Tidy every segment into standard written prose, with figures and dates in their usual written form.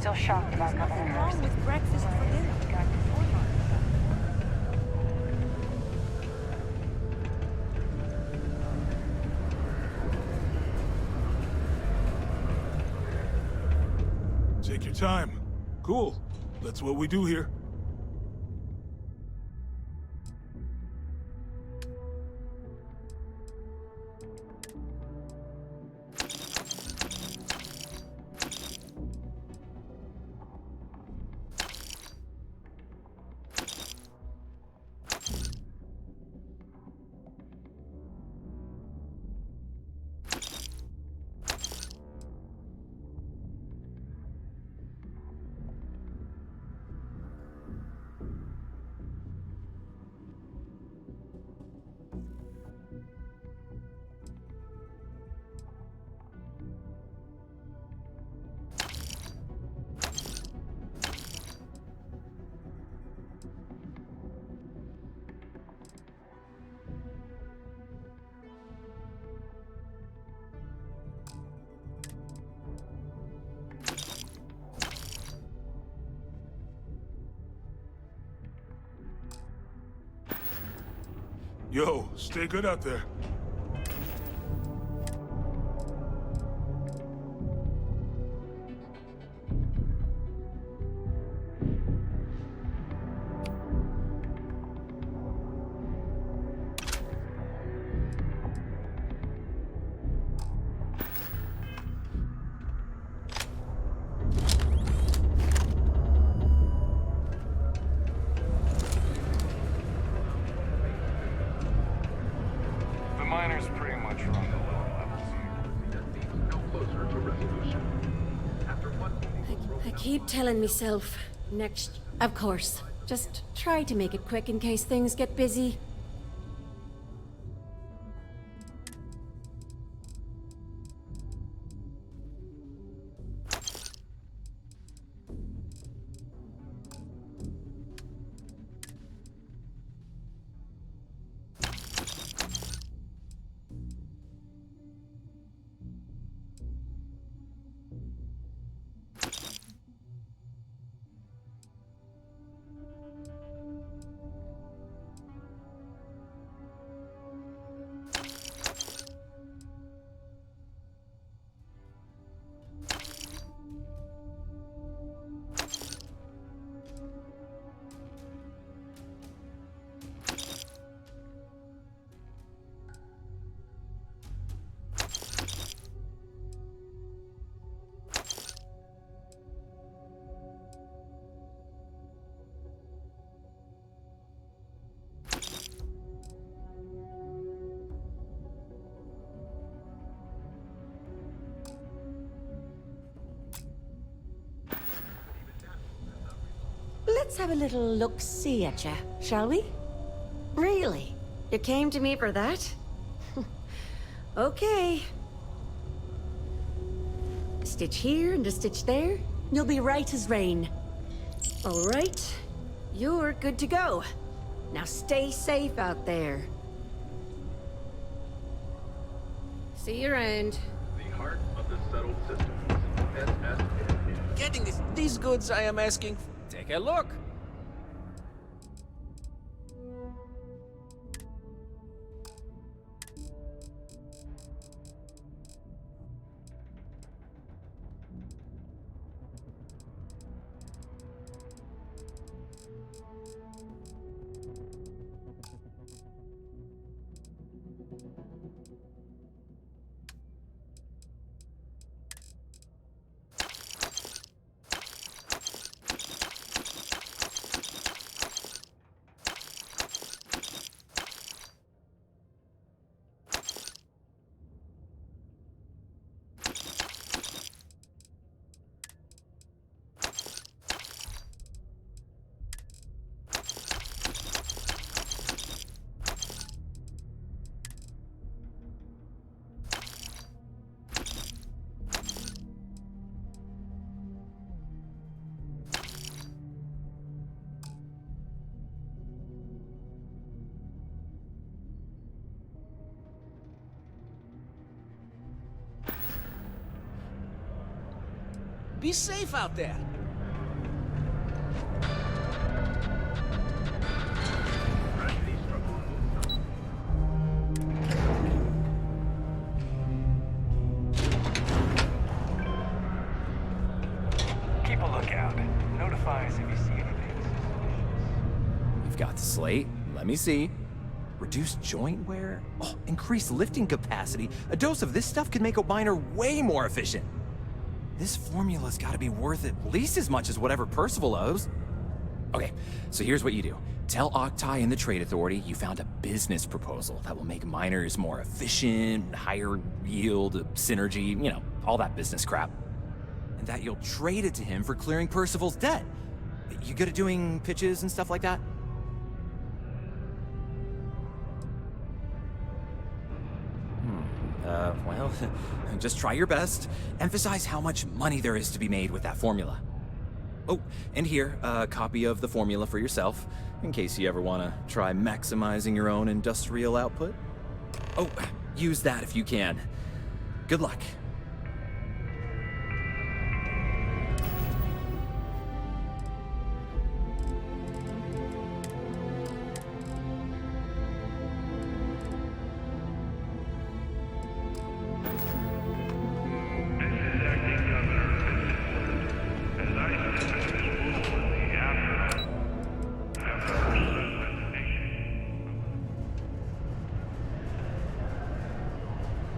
still shocked about Governor Nothing wrong with breakfast for dinner. Take your time. Cool. That's what we do here. Yo, stay good out there. Keep telling myself, next, of course. Just try to make it quick in case things get busy. Let's have a little look-see at ya, shall we? Really? You came to me for that? Okay. A stitch here and a stitch there. You'll be right as rain. All right. You're good to go. Now stay safe out there. See you around. The heart of the settled system. SSN. Getting these goods I am asking. Take a look. Be safe out there. slate. Let me see. Reduced joint wear? Oh, increased lifting capacity. A dose of this stuff could make a miner way more efficient. This formula's gotta be worth at least as much as whatever Percival owes. Okay, so here's what you do. Tell Octai and the Trade Authority you found a business proposal that will make miners more efficient, higher yield, synergy, you know, all that business crap. And that you'll trade it to him for clearing Percival's debt. You good at doing pitches and stuff like that? Well, just try your best. Emphasize how much money there is to be made with that formula. Oh, and here, a copy of the formula for yourself, in case you ever want to try maximizing your own industrial output. Oh, use that if you can. Good luck.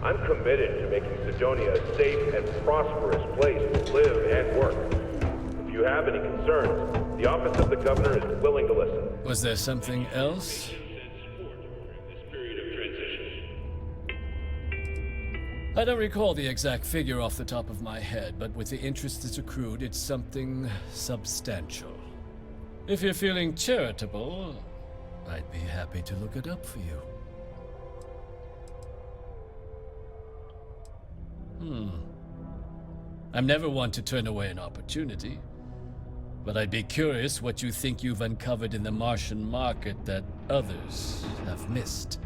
I'm committed to making Sidonia a safe and prosperous place to live and work. If you have any concerns, the office of the governor is willing to listen. Was there something else? I don't recall the exact figure off the top of my head, but with the interest that's accrued, it's something substantial. If you're feeling charitable, I'd be happy to look it up for you. I'm never one to turn away an opportunity, but I'd be curious what you think you've uncovered in the Martian market that others have missed.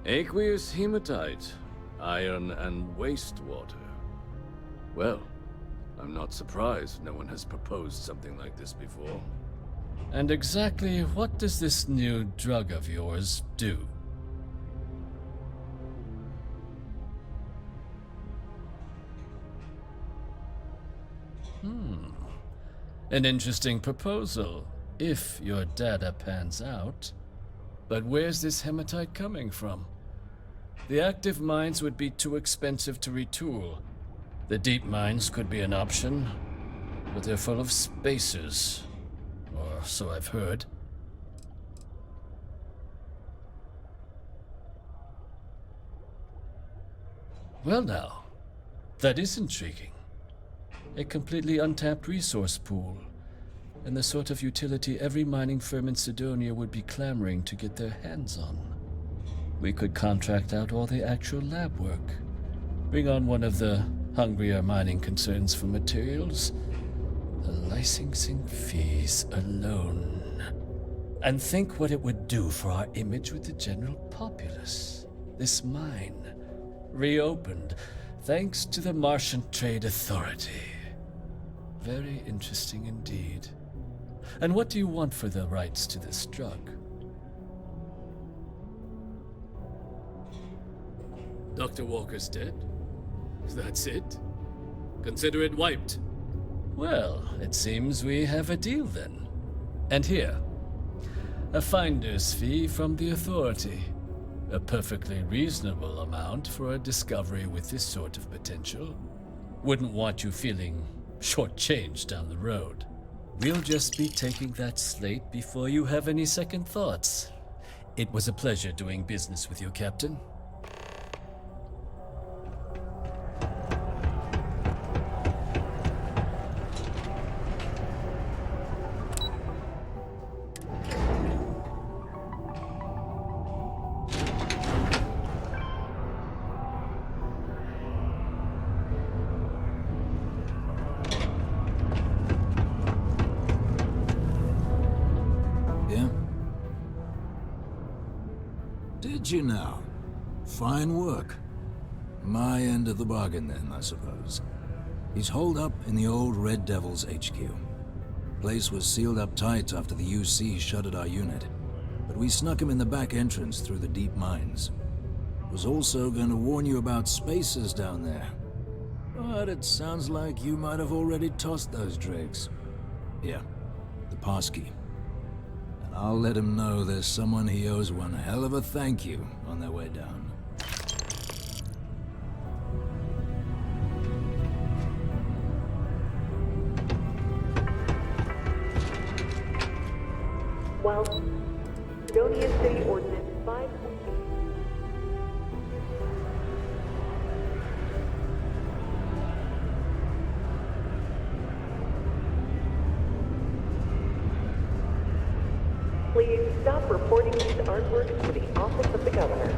Aqueous hematite, iron and wastewater. Well, I'm not surprised no one has proposed something like this before. And exactly what does this new drug of yours do? An interesting proposal, if your data pans out. But where's this hematite coming from? The active mines would be too expensive to retool. The deep mines could be an option, but they're full of spacers. Or so I've heard. Well now, that is intriguing. A completely untapped resource pool, and the sort of utility every mining firm in Sidonia would be clamoring to get their hands on. We could contract out all the actual lab work, bring on one of the hungrier mining concerns for materials, the licensing fees alone. And think what it would do for our image with the general populace. This mine, reopened thanks to the Martian Trade Authority. Very interesting indeed. And what do you want for the rights to this drug? Dr. Walker's dead? That's it? Consider it wiped. Well, it seems we have a deal then. And here, a finder's fee from the authority. A perfectly reasonable amount for a discovery with this sort of potential. Wouldn't want you feeling shortchanged down the road. We'll just be taking that slate before you have any second thoughts. It was a pleasure doing business with you, Captain. Did you now? Fine work. My end of the bargain then, I suppose. He's holed up in the old Red Devil's HQ. Place was sealed up tight after the UC shuttered our unit, but we snuck him in the back entrance through the deep mines. Was also going to warn you about spacers down there. But it sounds like you might have already tossed those dregs. Here, the passkey. And I'll let him know there's someone he owes one hell of a thank you on their way down. Well, Sidonia City Ordinance 5. Please stop reporting these artworks to the office of the governor.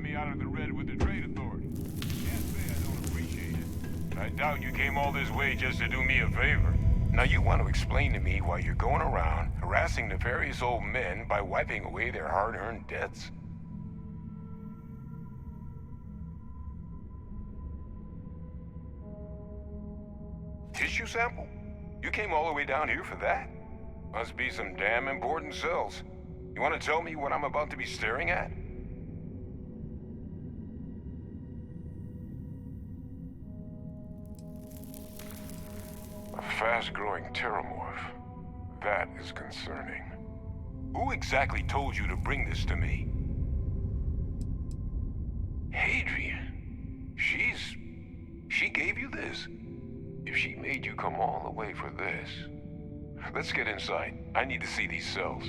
me out of the red with the trade authority. Can't say I don't appreciate it. I doubt you came all this way just to do me a favor. Now you want to explain to me why you're going around harassing nefarious old men by wiping away their hard-earned debts? Tissue sample? You came all the way down here for that? Must be some damn important cells. You want to tell me what I'm about to be staring at? A fast-growing terramorph. That is concerning. Who exactly told you to bring this to me? Hadrian. She gave you this? If she made you come all the way for this... Let's get inside. I need to see these cells.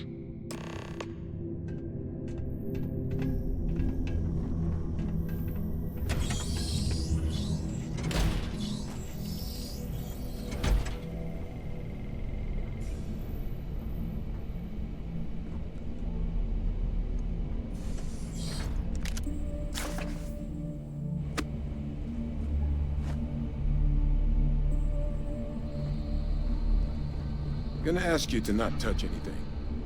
Gonna ask you to not touch anything.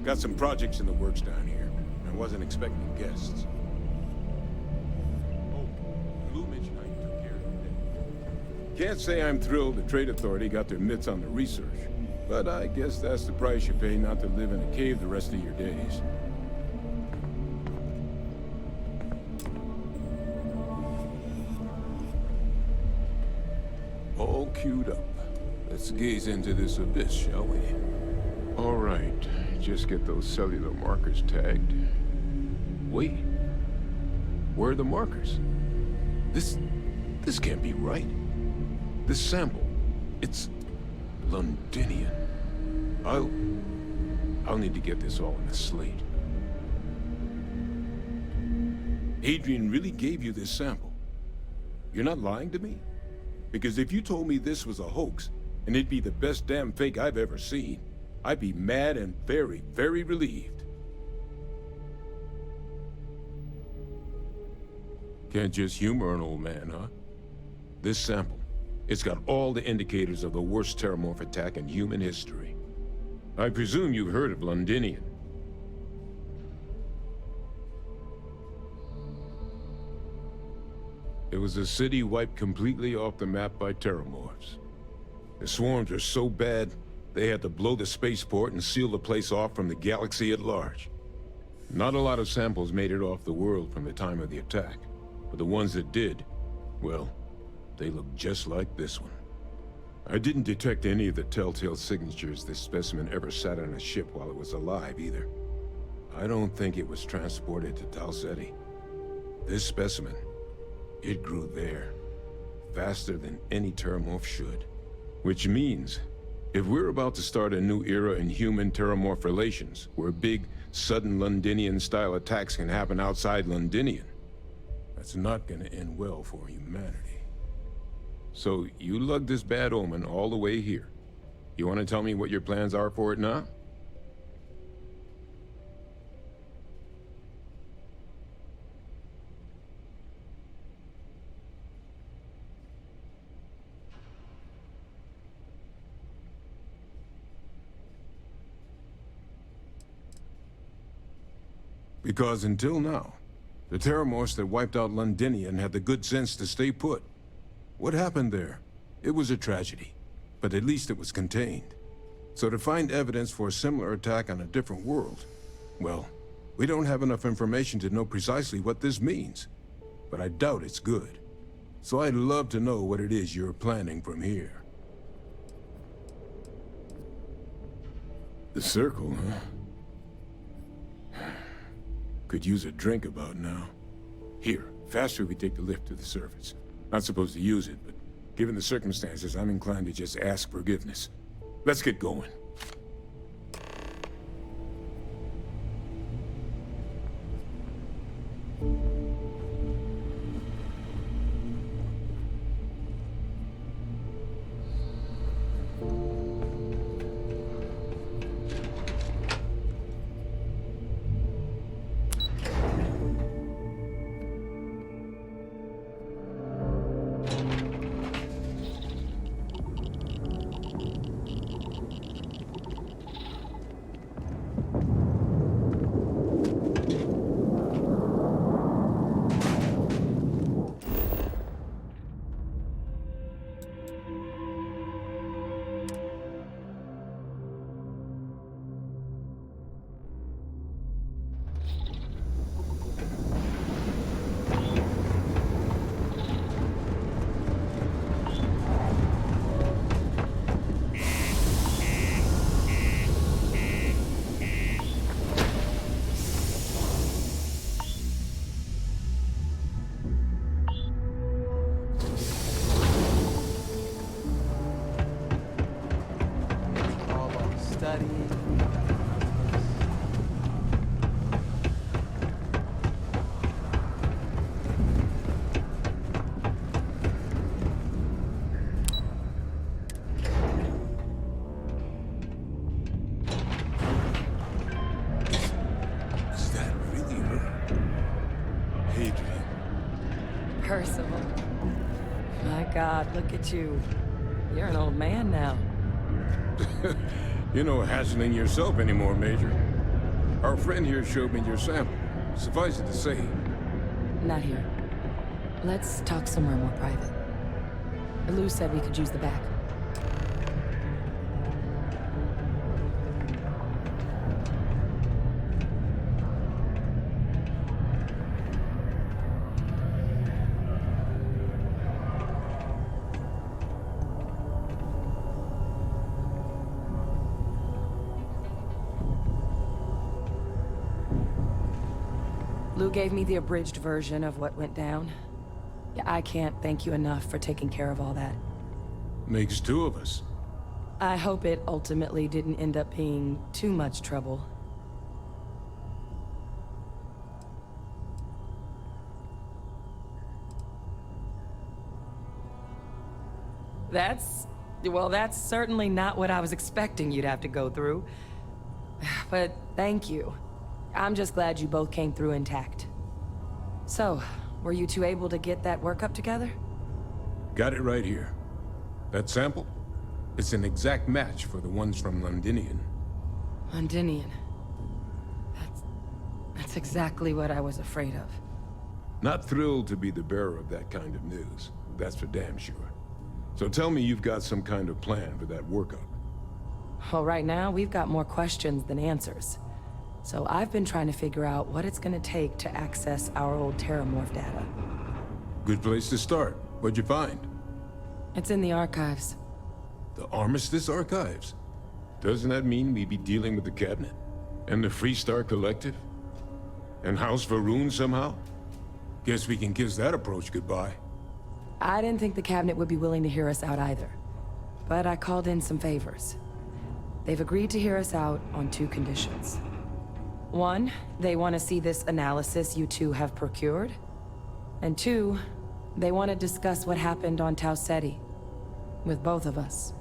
Got some projects in the works down here. I wasn't expecting guests. Oh, Lou mentioned how you took care of it. Can't say I'm thrilled the Trade Authority got their mitts on the research, but I guess that's the price you pay not to live in a cave the rest of your days. All queued up. Let's gaze into this abyss, shall we? All right, just get those cellular markers tagged. Wait, where are the markers? This can't be right. This sample, it's Londinian. I'll need to get this all in a slate. Adrian really gave you this sample. You're not lying to me? Because if you told me this was a hoax, and it'd be the best damn fake I've ever seen, I'd be mad and very, very relieved. Can't just humor an old man, huh? This sample, it's got all the indicators of the worst terramorph attack in human history. I presume you've heard of Londinian. It was a city wiped completely off the map by terramorphs. The swarms were so bad, they had to blow the spaceport and seal the place off from the galaxy at large. Not a lot of samples made it off the world from the time of the attack, but the ones that did, well, they looked just like this one. I didn't detect any of the telltale signatures this specimen ever sat on a ship while it was alive, either. I don't think it was transported to Talsetti. This specimen, it grew there, faster than any terramorph should. Which means, if we're about to start a new era in human-terramorph relations, where big, sudden Londinian-style attacks can happen outside Londinian, that's not gonna end well for humanity. So, you lugged this bad omen all the way here. You wanna tell me what your plans are for it now? Because until now, the terramorphs that wiped out Londinian had the good sense to stay put. What happened there? It was a tragedy, but at least it was contained. So to find evidence for a similar attack on a different world, well, we don't have enough information to know precisely what this means. But I doubt it's good. So I'd love to know what it is you're planning from here. The circle, huh? Could use a drink about now. Here, faster we take the lift to the surface. Not supposed to use it, but given the circumstances, I'm inclined to just ask forgiveness. Let's get going. Look at you. You're an old man now. You're no hassling yourself anymore, Major. Our friend here showed me your sample. Suffice it to say, Not here. Let's talk somewhere more private. Lou said we could use the back. Lou gave me the abridged version of what went down. Yeah, I can't thank you enough for taking care of all that. makes two of us. I hope it ultimately didn't end up being too much trouble. That's certainly not what I was expecting you'd have to go through. But thank you. I'm just glad you both came through intact. So, were you two able to get that workup together? Got it right here. That sample? It's an exact match for the ones from Londinian. Londinian. That's exactly what I was afraid of. Not thrilled to be the bearer of that kind of news. That's for damn sure. So tell me you've got some kind of plan for that workup. Well, right now, we've got more questions than answers. So I've been trying to figure out what it's gonna take to access our old Terramorph data. Good place to start. What'd you find? It's in the archives. The Armistice Archives? Doesn't that mean we'd be dealing with the Cabinet? And the Freestar Collective? And House Varun somehow? Guess we can kiss that approach goodbye. I didn't think the Cabinet would be willing to hear us out either. But I called in some favors. They've agreed to hear us out on two conditions. One, they want to see this analysis you two have procured. And two, they want to discuss what happened on Tau Ceti. With both of us.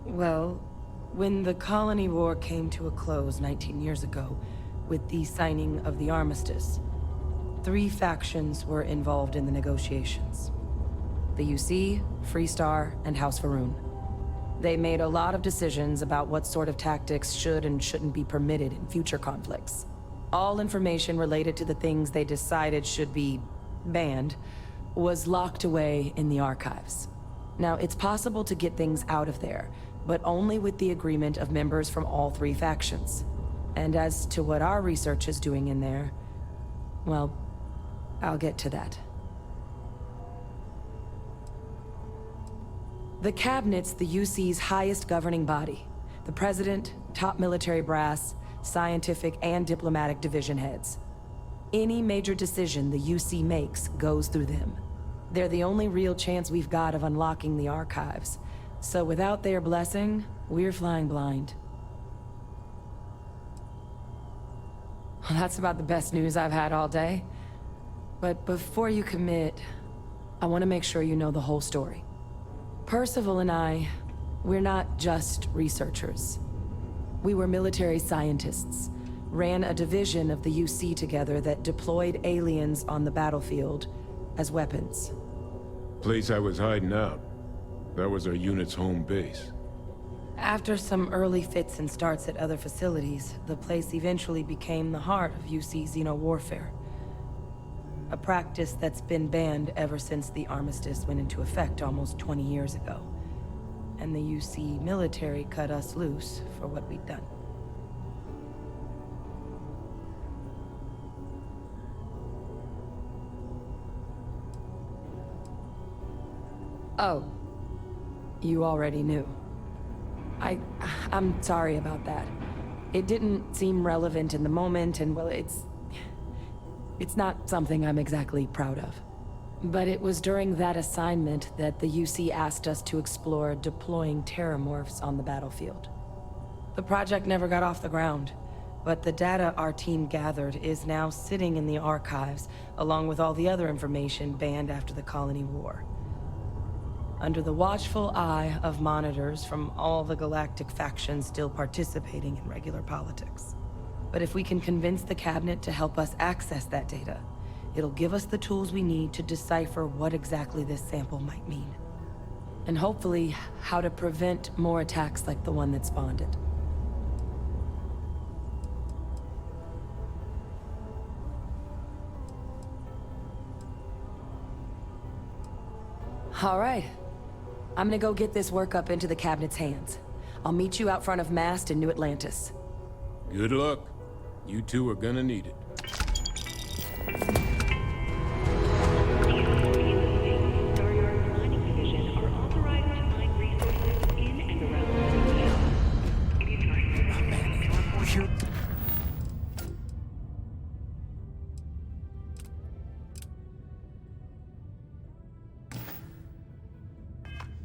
Well, when the Colony War came to a close 19 years ago, with the signing of the armistice, 3 factions were involved in the negotiations. The UC, Freestar, and House Varun. They made a lot of decisions about what sort of tactics should and shouldn't be permitted in future conflicts. All information related to the things they decided should be banned was locked away in the archives. Now, it's possible to get things out of there, but only with the agreement of members from all 3 factions. And as to what our research is doing in there, well, I'll get to that. The Cabinet's the UC's highest governing body. The President, top military brass, scientific and diplomatic division heads. Any major decision the UC makes goes through them. They're the only real chance we've got of unlocking the archives. So without their blessing, we're flying blind. Well, that's about the best news I've had all day. But before you commit, I want to make sure you know the whole story. Percival and I, we're not just researchers. We were military scientists, ran a division of the UC together that deployed aliens on the battlefield as weapons. Place I was hiding out. That was our unit's home base. After some early fits and starts at other facilities, the place eventually became the heart of UC xeno-warfare. A practice that's been banned ever since the armistice went into effect almost 20 years ago. And the UC military cut us loose for what we'd done. Oh. You already knew. I'm sorry about that. It didn't seem relevant in the moment, and well, it's not something I'm exactly proud of. But it was during that assignment that the UC asked us to explore deploying terramorphs on the battlefield. The project never got off the ground, but the data our team gathered is now sitting in the archives, along with all the other information banned after the Colony War. under the watchful eye of monitors from all the galactic factions still participating in regular politics. But if we can convince the cabinet to help us access that data, it'll give us the tools we need to decipher what exactly this sample might mean. And hopefully, how to prevent more attacks like the one that spawned it. All right. I'm gonna go get this work up into the cabinet's hands. I'll meet you out front of Mast in New Atlantis. Good luck. You two are gonna need it.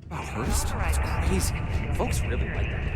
Wow, Hurst? That's crazy. Folks really like that.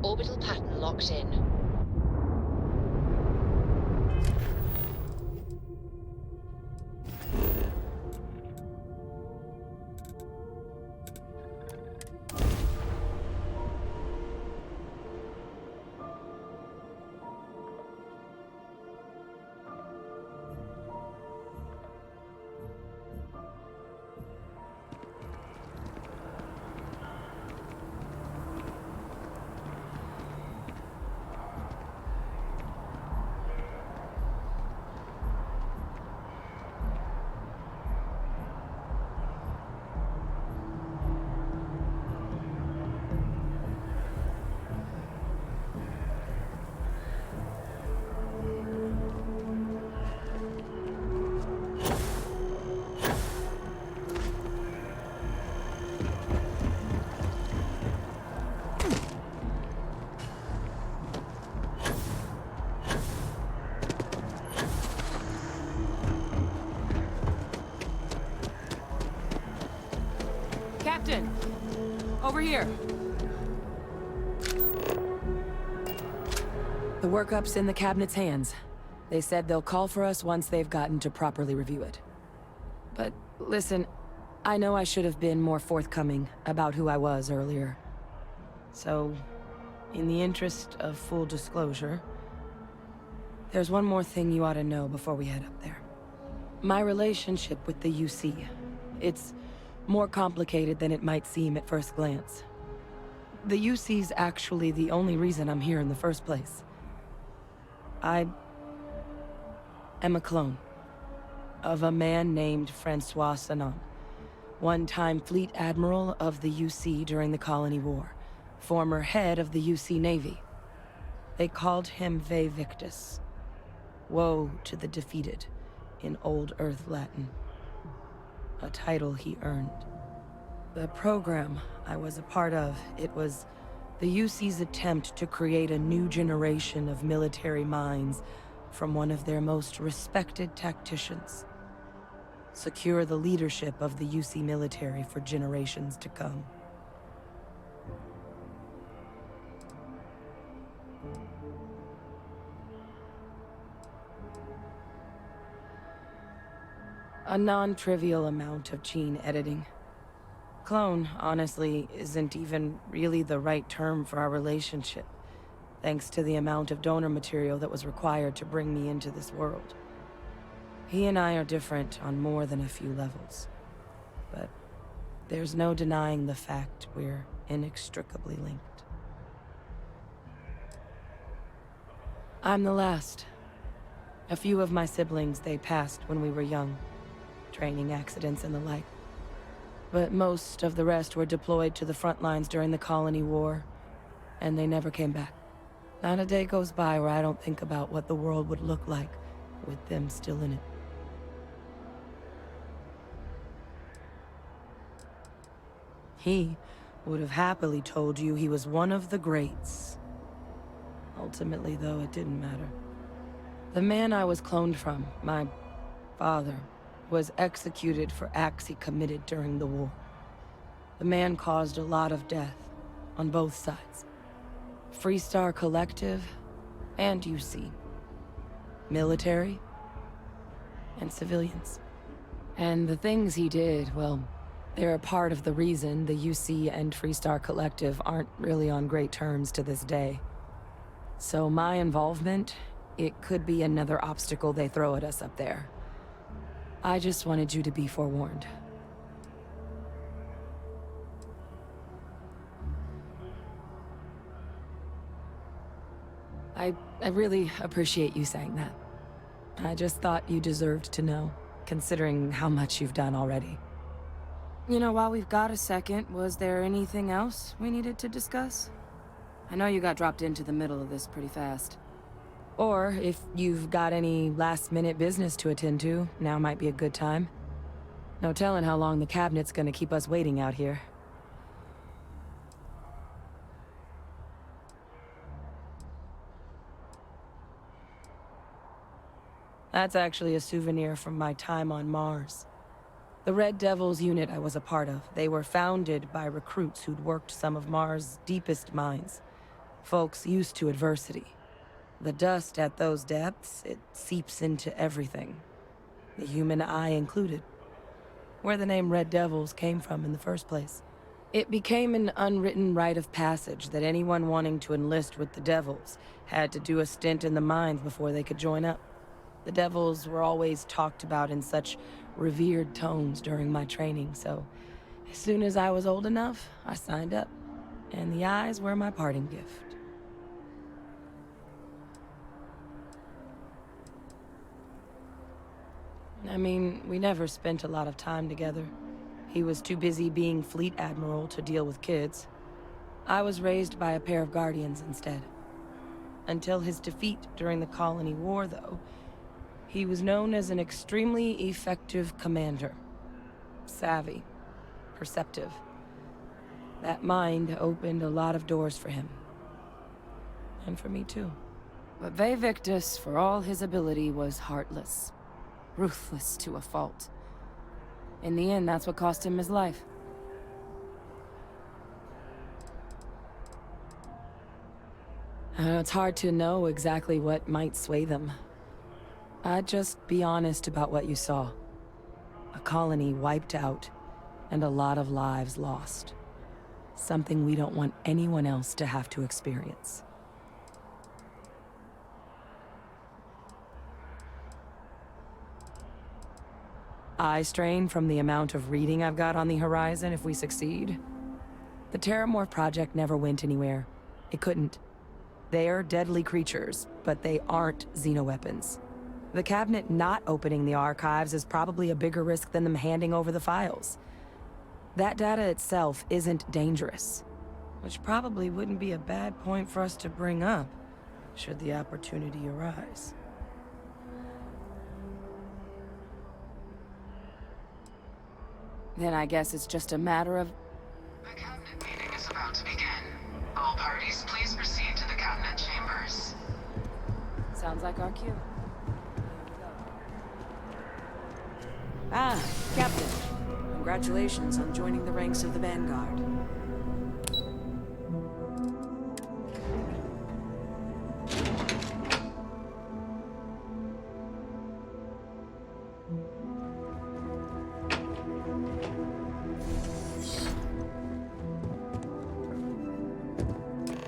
Orbital pattern locked in. Captain! Over here! The workup's in the cabinet's hands. They said they'll call for us once they've gotten to properly review it. But listen, I know I should have been more forthcoming about who I was earlier. So, in the interest of full disclosure, there's one more thing you ought to know before we head up there. My relationship with the UC. It's more complicated than it might seem at first glance. The UC's actually the only reason I'm here in the first place. I am a clone of a man named Francois Sanon, one-time fleet admiral of the UC during the Colony War, former head of the UC Navy. They called him Ve Victus, woe to the defeated, in Old Earth Latin. A title he earned. The program I was a part of, it was The UC's attempt to create a new generation of military minds from one of their most respected tacticians. Secure the leadership of the UC military for generations to come. A non-trivial amount of gene editing. Clone, honestly, isn't even really the right term for our relationship, thanks to the amount of donor material that was required to bring me into this world. He and I are different on more than a few levels, but there's no denying the fact we're inextricably linked. I'm the last. A few of my siblings, they passed when we were young, training accidents and the like. But most of the rest were deployed to the front lines during the Colony War, and they never came back. Not a day goes by where I don't think about what the world would look like with them still in it. He would have happily told you he was one of the greats. Ultimately, though, it didn't matter. The man I was cloned from, my father, was executed for acts he committed during the war. The man caused a lot of death, on both sides. Freestar Collective, and UC. Military, and civilians. And the things he did, well, they're a part of the reason the UC and Freestar Collective aren't really on great terms to this day. So my involvement, it could be another obstacle they throw at us up there. I just wanted you to be forewarned. I really appreciate you saying that. I just thought you deserved to know, considering how much you've done already. You know, while we've got a second, was there anything else we needed to discuss? I know you got dropped into the middle of this pretty fast. Or, if you've got any last-minute business to attend to, now might be a good time. No telling how long the cabinet's gonna keep us waiting out here. That's actually a souvenir from my time on Mars. The Red Devils unit I was a part of, they were founded by recruits who'd worked some of Mars' deepest mines. Folks used to adversity. The dust at those depths, it seeps into everything. The human eye included. Where the name Red Devils came from in the first place. It became an unwritten rite of passage that anyone wanting to enlist with the Devils had to do a stint in the mines before they could join up. The Devils were always talked about in such revered tones during my training, so as soon as I was old enough, I signed up. And the eyes were my parting gift. I mean, we never spent a lot of time together. He was too busy being Fleet Admiral to deal with kids. I was raised by a pair of Guardians instead. Until his defeat during the Colony War, though, he was known as an extremely effective commander. Savvy. Perceptive. That mind opened a lot of doors for him. And for me, too. But Ve Victus, for all his ability, was heartless. Ruthless to a fault. In the end, that's what cost him his life. It's hard to know exactly what might sway them. I'd just be honest about what you saw. A colony wiped out, and a lot of lives lost. Something we don't want anyone else to have to experience. Eye strain from the amount of reading I've got on the horizon if we succeed. The Terramorph project never went anywhere. It couldn't. They're deadly creatures, but they aren't xenoweapons. The cabinet not opening the archives is probably a bigger risk than them handing over the files. That data itself isn't dangerous, which probably wouldn't be a bad point for us to bring up, should the opportunity arise. Then I guess it's just a matter of... The cabinet meeting is about to begin. All parties Sounds like our cue. Ah, Captain. Congratulations on joining the ranks of the Vanguard.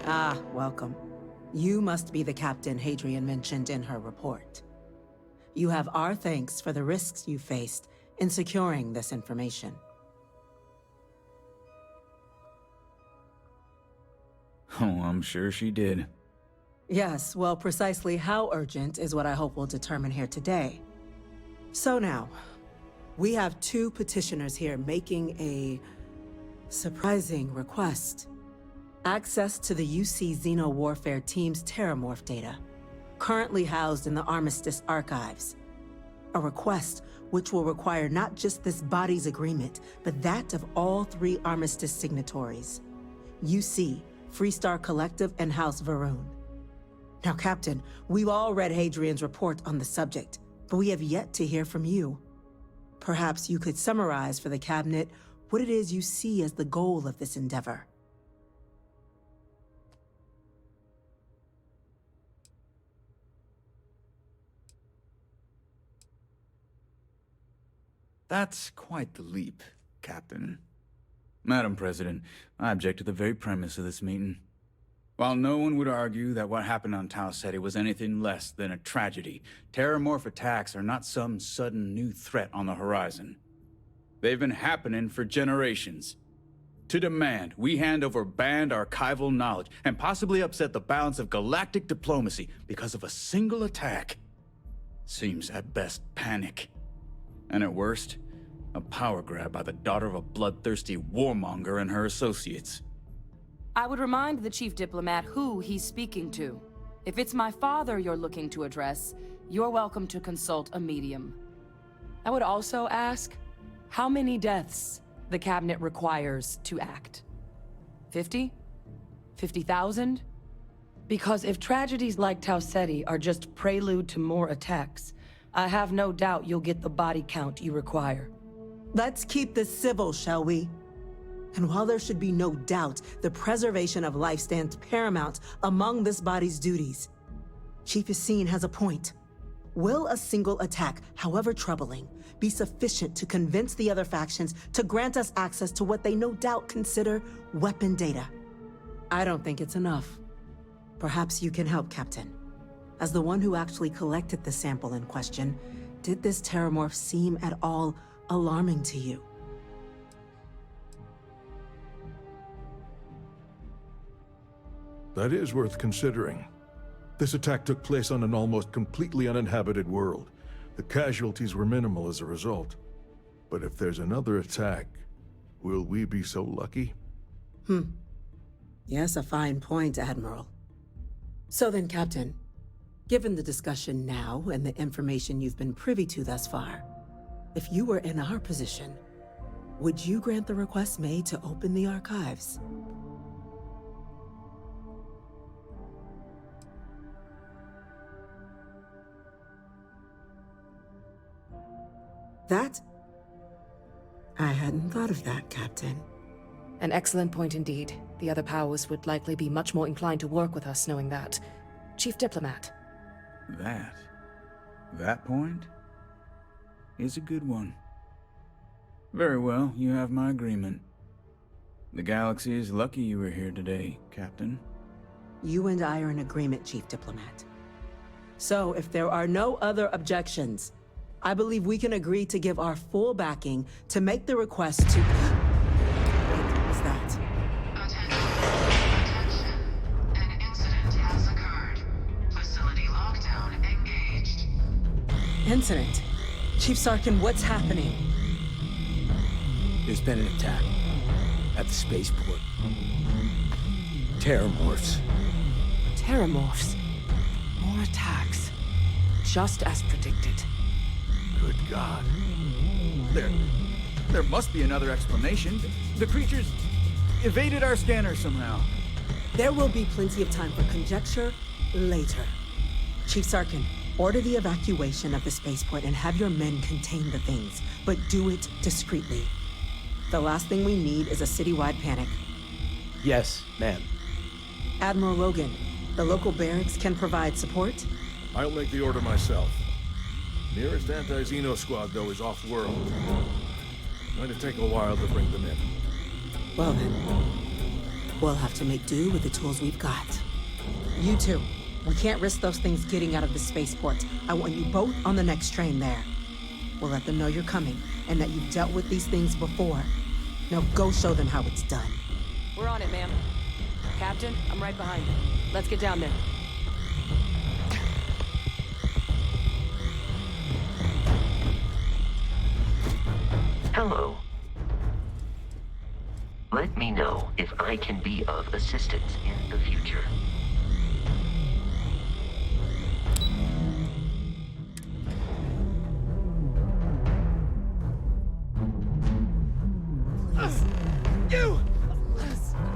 Ah, welcome. You must be the captain Hadrian mentioned in her report. You have our thanks for the risks you faced in securing this information. Oh, I'm sure she did. Yes, well, precisely how urgent is what I hope we'll determine here today. So now, we have two petitioners here making a surprising request. Access to the UC Xeno Warfare Team's Terramorph data, currently housed in the Armistice archives. A request which will require not just this body's agreement, but that of all three Armistice signatories. UC, Freestar Collective, and House Varun. Now, Captain, we've all read Hadrian's report on the subject, but we have yet to hear from you. Perhaps you could summarize for the Cabinet what it is you see as the goal of this endeavor. That's quite the leap, Captain. Madam President, I object to the very premise of this meeting. While no one would argue that what happened on Tau Ceti was anything less than a tragedy, Terramorph attacks are not some sudden new threat on the horizon. They've been happening for generations. To demand we hand over banned archival knowledge and possibly upset the balance of galactic diplomacy because of a single attack seems at best panic. And at worst, a power grab by the daughter of a bloodthirsty warmonger and her associates. I would remind the Chief Diplomat who he's speaking to. If it's my father you're looking to address, you're welcome to consult a medium. I would also ask how many deaths the Cabinet requires to act. 50? 50,000? Because if tragedies like Tau Ceti are just prelude to more attacks, I have no doubt you'll get the body count you require. Let's keep this civil, shall we? And while there should be no doubt the preservation of life stands paramount among this body's duties, Chief Yassine has a point. Will a single attack, however troubling, be sufficient to convince the other factions to grant us access to what they no doubt consider weapon data? I don't think it's enough. Perhaps you can help, Captain. As the one who actually collected the sample in question, did this Terramorph seem at all alarming to you? That is worth considering. This attack took place on an almost completely uninhabited world. The casualties were minimal as a result. But if there's another attack, will we be so lucky? Yes, a fine point, Admiral. So then, Captain, given the discussion now and the information you've been privy to thus far, if you were in our position, would you grant the request made to open the archives? That? I hadn't thought of that, Captain. An excellent point indeed. The other powers would likely be much more inclined to work with us knowing that. Chief Diplomat. That point is a good one. Very well, you have my agreement. The galaxy is lucky you were here today, Captain. You and I are in agreement, Chief Diplomat. So, if there are no other objections, I believe we can agree to give our full backing to make the request to... What was that? Attention. An incident has occurred. Facility lockdown engaged. Incident? Chief Sarkin, what's happening? There's been an attack at the spaceport. Terramorphs. Terramorphs. More attacks. Just as predicted. Good God. There must be another explanation. The creatures evaded our scanner somehow. There will be plenty of time for conjecture later. Chief Sarkin, order the evacuation of the spaceport and have your men contain the things, but do it discreetly. The last thing we need is a citywide panic. Yes, ma'am. Admiral Logan, the local barracks can provide support? I'll make the order myself. Nearest anti-Xeno squad, though, is off-world. Going to take a while to bring them in. Well then, we'll have to make do with the tools we've got. You two, we can't risk those things getting out of the spaceport. I want you both on the next train there. We'll let them know you're coming, and that you've dealt with these things before. Now go show them how it's done. We're on it, ma'am. Captain, I'm right behind you. Let's get down there. Hello. Let me know if I can be of assistance in the future. You!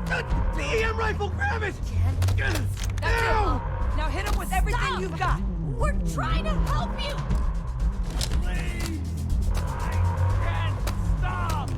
The EM rifle, grab it! That's it. Now hit him with everything you've got. We're trying to help you! Please! I can't stop!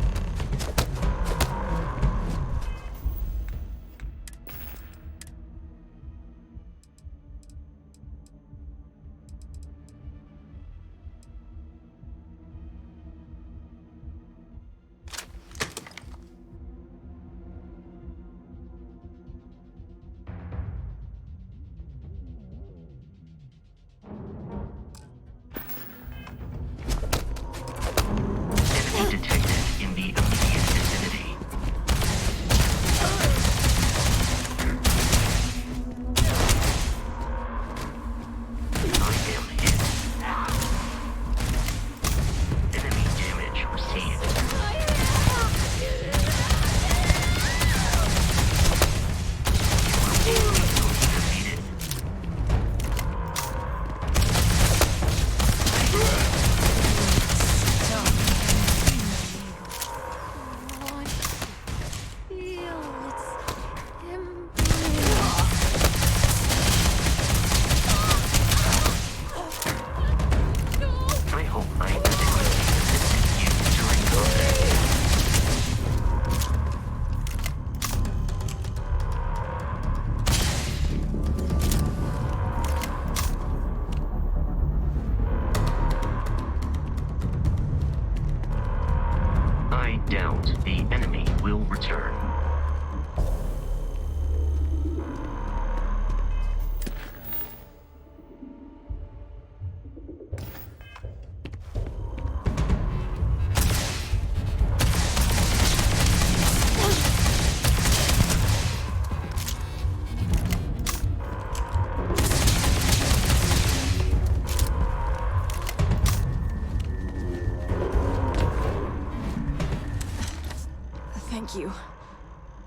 Thank you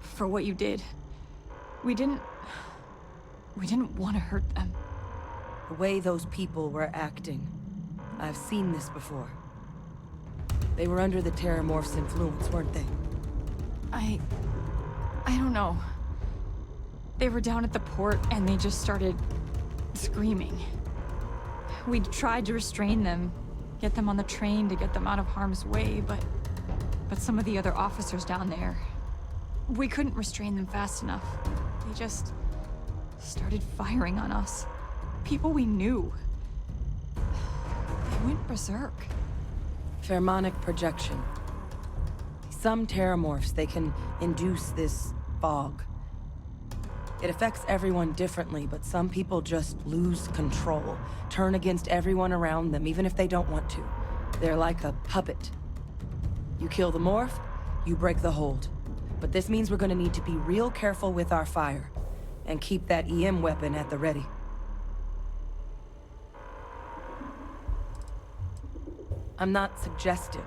for what you did. We didn't want to hurt them. The way those people were acting, I've seen this before. They were under the Terramorph's influence, weren't they? I don't know. They were down at the port and they just started screaming. We tried to restrain them, get them on the train to get them out of harm's way, but some of the other officers down there, we couldn't restrain them fast enough. They just started firing on us. People we knew. They went berserk. Pheromonic projection. Some Terramorphs, they can induce this fog. It affects everyone differently, but some people just lose control, turn against everyone around them, even if they don't want to. They're like a puppet. You kill the morph, you break the hold. But this means we're gonna need to be real careful with our fire, and keep that EM weapon at the ready. I'm not suggesting.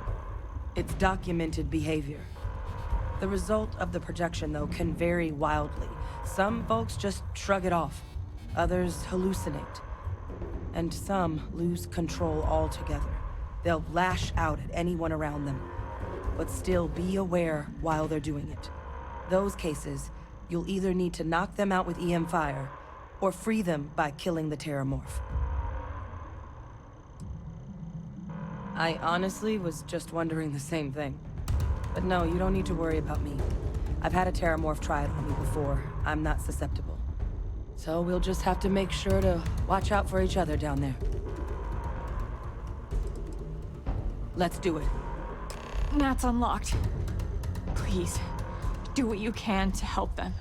It's documented behavior. The result of the projection, though, can vary wildly. Some folks just shrug it off. Others hallucinate. And some lose control altogether. They'll lash out at anyone around them. But still be aware while they're doing it. Those cases, you'll either need to knock them out with EM fire, or free them by killing the Terramorph. I honestly was just wondering the same thing. But no, you don't need to worry about me. I've had a Terramorph try it on me before. I'm not susceptible. So we'll just have to make sure to watch out for each other down there. Let's do it. That's unlocked. Please, do what you can to help them.